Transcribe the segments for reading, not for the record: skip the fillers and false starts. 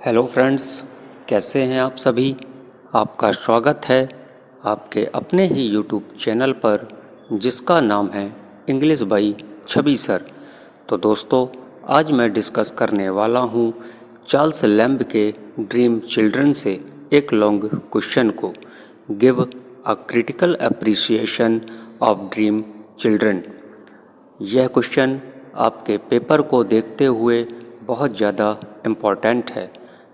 Hello friends, कैसे हैं आप सभी। आपका स्वागत है आपके अपने ही यूट्यूब चैनल पर जिसका नाम है इंग्लिश बाई छवि सर। तो दोस्तों, आज मैं डिस्कस करने वाला हूँ चार्ल्स लैम्ब के ड्रीम चिल्ड्रन से एक लॉन्ग क्वेश्चन को, give a critical appreciation of dream children. यह क्वेश्चन आपके पेपर को देखते हुए बहुत ज़्यादा इम्पॉर्टेंट है।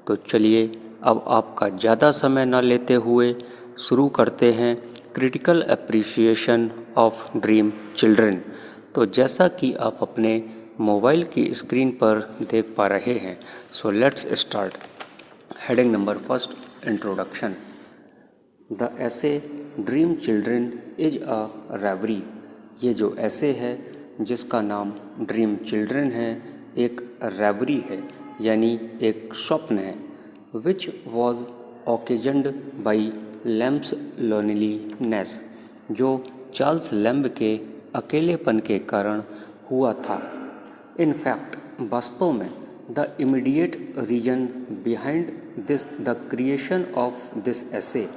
तो चलिए अब आपका ज़्यादा समय न लेते हुए शुरू करते हैं critical appreciation of dream children. तो जैसा कि आप अपने मोबाइल की स्क्रीन पर देख पा रहे हैं, so let's start. Heading number first, introduction. The ऐसे ड्रीम चिल्ड्रन इज अ रेवरी। ये जो ऐसे है जिसका नाम ड्रीम चिल्ड्रन है, एक रेवरी है यानी एक स्वप्न है, which was occasioned by Lamb's loneliness, जो चार्ल्स लैम्ब के अकेलेपन के कारण हुआ था। इन फैक्ट, वास्तव में the immediate reason behind this the creation of this essay,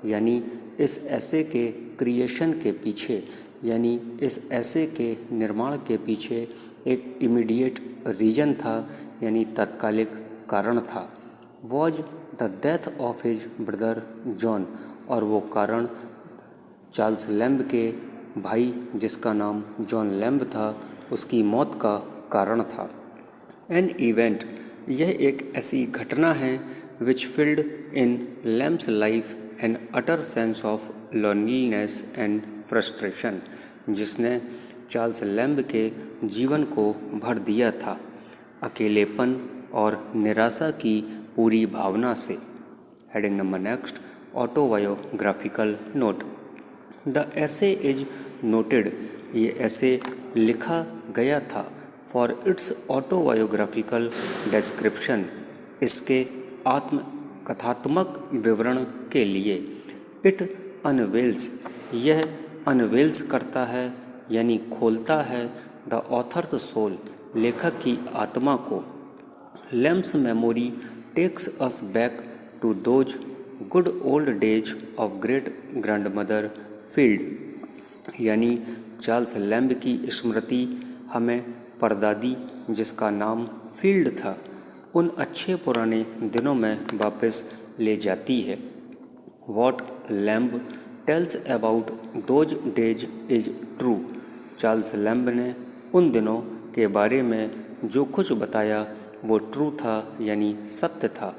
यानी इस ऐसे के क्रिएशन के पीछे, यानी इस ऐसे के निर्माण के पीछे एक इमीडिएट रीजन था, यानी तत्कालिक कारण था। Was the death of his brother John, और वो कारण चार्ल्स लैम्ब के भाई जिसका नाम जॉन लैम्ब था, उसकी मौत का कारण था। एन इवेंट, यह एक ऐसी घटना है which filled in Lamb's life an utter sense of loneliness and frustration, जिसने चार्ल्स लैम्ब के जीवन को भर दिया था अकेलेपन और निराशा की पूरी भावना से। Heading number next, autobiographical note. The essay is noted, ये ऐसे लिखा गया था फॉर इट्स ऑटोबायोग्राफिकल डिस्क्रिप्शन, इसके आत्मकथात्मक विवरण के लिए। इट अनवेल्स, यह अनवेल्स करता है यानी खोलता है द ऑथर्स सोल, लेखक की आत्मा को। Lamb's memory takes us back to those good old days of great grandmother Field, यानी चार्ल्स लैम्ब की स्मृति हमें परदादी जिसका नाम फील्ड था, उन अच्छे पुराने दिनों में वापस ले जाती है। What lamb tells about those days is true, Charles lamb ने उन दिनों के बारे में जो कुछ बताया वो ट्रू था यानी सत्य था।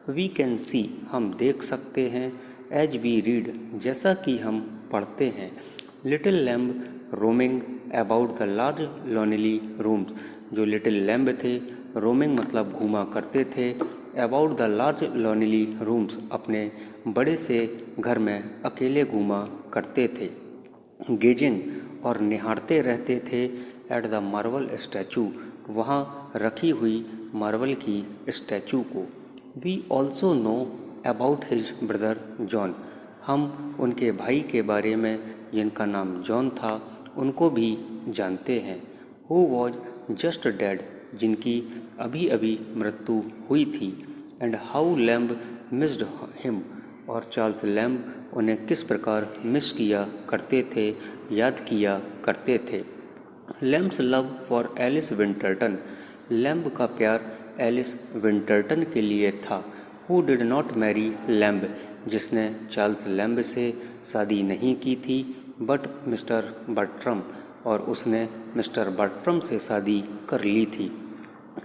वी कैन सी, हम देख सकते हैं, एज वी रीड, जैसा कि हम पढ़ते हैं, little lamb roaming about the large lonely rooms, जो लिटिल लैम्ब थे, रोमिंग मतलब घूमा करते थे, about the large lonely rooms, अपने बड़े से घर में अकेले घूमा करते थे। गेजिंग, और निहारते रहते थे, एट द मार्बल स्टैचू, वहाँ रखी हुई मार्बल की स्टैचू को। We also know about his brother John, हम उनके भाई के बारे में जिनका नाम जॉन था उनको भी जानते हैं। हु वॉज जस्ट डेड, जिनकी अभी अभी मृत्यु हुई थी। And how lamb missed him, और चार्ल्स लैम्ब उन्हें किस प्रकार मिस किया करते थे, याद किया करते थे। Lamb's love for Alice Winterton, Lamb का प्यार एलिस विंटरटन के लिए था। Who did not marry Lamb, जिसने चार्ल्स लैम्ब से शादी नहीं की थी, बट मिस्टर बर्ट्रम, और उसने मिस्टर बर्ट्रम से शादी कर ली थी।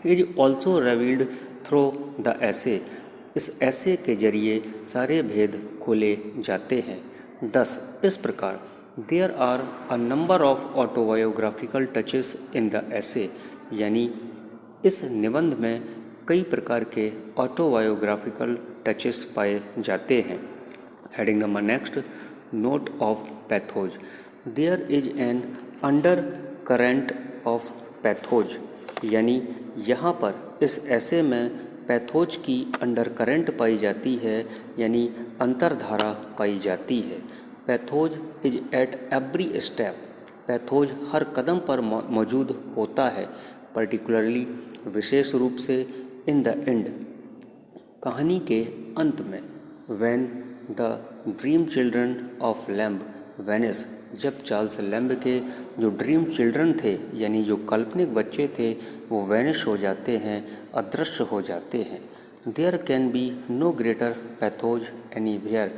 Is also revealed through the ऐसे, इस ऐसे के जरिए सारे भेद खोले जाते हैं। 10, इस प्रकार there are a number of autobiographical touches in the essay, यानी इस निबंध में कई प्रकार के ऑटोबायोग्राफिकल टचेस पाए जाते हैं। Heading number next, note of pathos. There is an undercurrent of pathos, यानी यहाँ पर इस ऐसे में पैथोज की अंडर करेंट पाई जाती है, यानी अंतर्धारा पाई जाती है। Pathos is at every step, pathos हर कदम पर मौजूद होता है, पर्टिकुलरली विशेष रूप से इन द एंड, कहानी के अंत में when the dream children of lamb Venice, जब चार्ल्स लैम्ब के जो ड्रीम चिल्ड्रन थे यानी जो काल्पनिक बच्चे थे वो वैनिश हो जाते हैं, अदृश्य हो जाते हैं। There can be no greater pathos anywhere,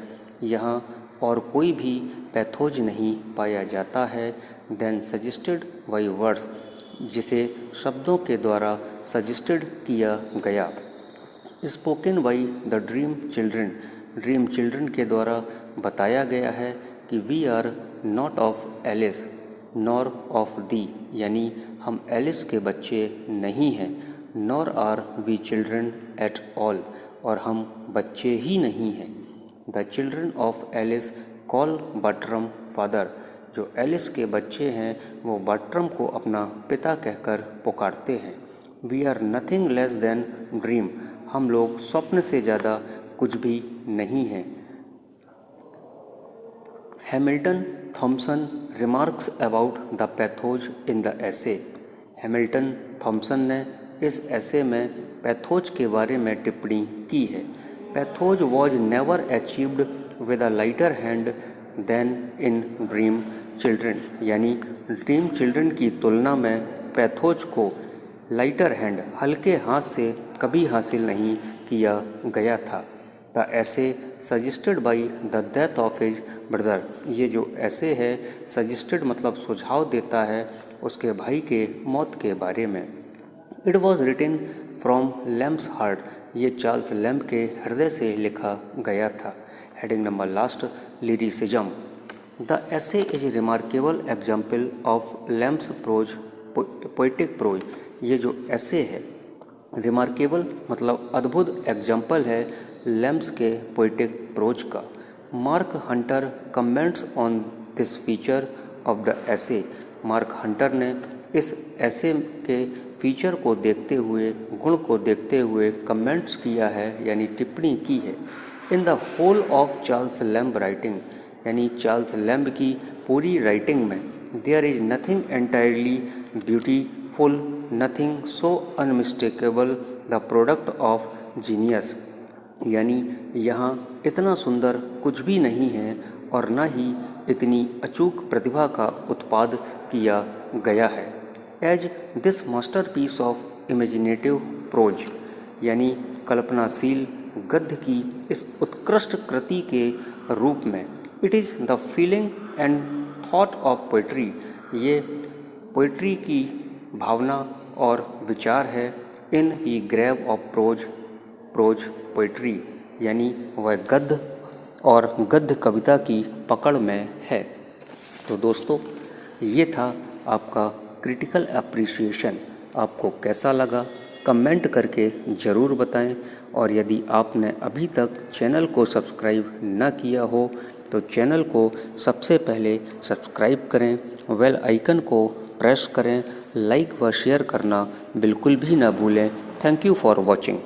यहाँ और कोई भी पैथोज नहीं पाया जाता है देन सजेस्टेड बाई वर्ड्स, जिसे शब्दों के द्वारा सजेस्टेड किया गया। Spoken by the dream children के द्वारा बताया गया है कि we are not of Alice nor of thee, यानी हम एलिस के बच्चे नहीं हैं, nor are we children at all, और हम बच्चे ही नहीं हैं। The children of Alice call Bartrum father, जो एलिस के बच्चे हैं वो बर्ट्रम को अपना पिता कहकर पुकारते हैं। We are nothing less than dream, हम लोग स्वप्न से ज़्यादा कुछ भी नहीं हैं। Hamilton Thomson remarks about the pathos in the essay, Hamilton Thomson ने इस एसे में पैथोज के बारे में टिप्पणी की है। Pathos was never achieved with a lighter hand than in dream children, यानी ड्रीम चिल्ड्रन की तुलना में पैथोज को लाइटर हैंड हल्के हाथ से कभी हासिल नहीं किया गया था। द ऐसे suggested by the death of his brother, ये जो ऐसे है सजेस्टेड मतलब सुझाव देता है उसके भाई के मौत के बारे में। It was written from Lamb's heart, ये चार्ल्स लैम्ब के हृदय से लिखा गया था। Heading number last, lyricism. The essay is remarkable example of Lamb's prose poetic prose, ये जो ऐसे है रिमार्केबल मतलब अद्भुत एग्जाम्पल है लैम्ब्स के पोइटिक प्रोज का। Mark Hunter comments on this feature of the ऐसे, मार्क हंटर ने इस ऐसे के फीचर को देखते हुए, गुण को देखते हुए कमेंट्स किया है यानी टिप्पणी की है। In the whole of Charles Lamb writing, यानी चार्ल्स लैम्ब की पूरी राइटिंग में there is nothing entirely beautiful, nothing so unmistakable the product of genius, यानी यहाँ इतना सुंदर कुछ भी नहीं है और न ही इतनी अचूक प्रतिभा का उत्पाद किया गया है। As this masterpiece of imaginative prose, यानी कल्पनाशील गद्य की इस उत्कृष्ट कृति के रूप में, it is the feeling and thought of poetry, ये पोइट्री की भावना और विचार है। इन ही ग्रैब ऑफ प्रोज पोइट्री, यानी वह गद्य और गद्य कविता की पकड़ में है। तो दोस्तों ये था आपका क्रिटिकल अप्रिसिएशन, आपको कैसा लगा कमेंट करके ज़रूर बताएं। और यदि आपने अभी तक चैनल को सब्सक्राइब न किया हो तो चैनल को सबसे पहले सब्सक्राइब करें, बेल आइकन को प्रेस करें, लाइक व शेयर करना बिल्कुल भी ना भूलें। Thank you for watching.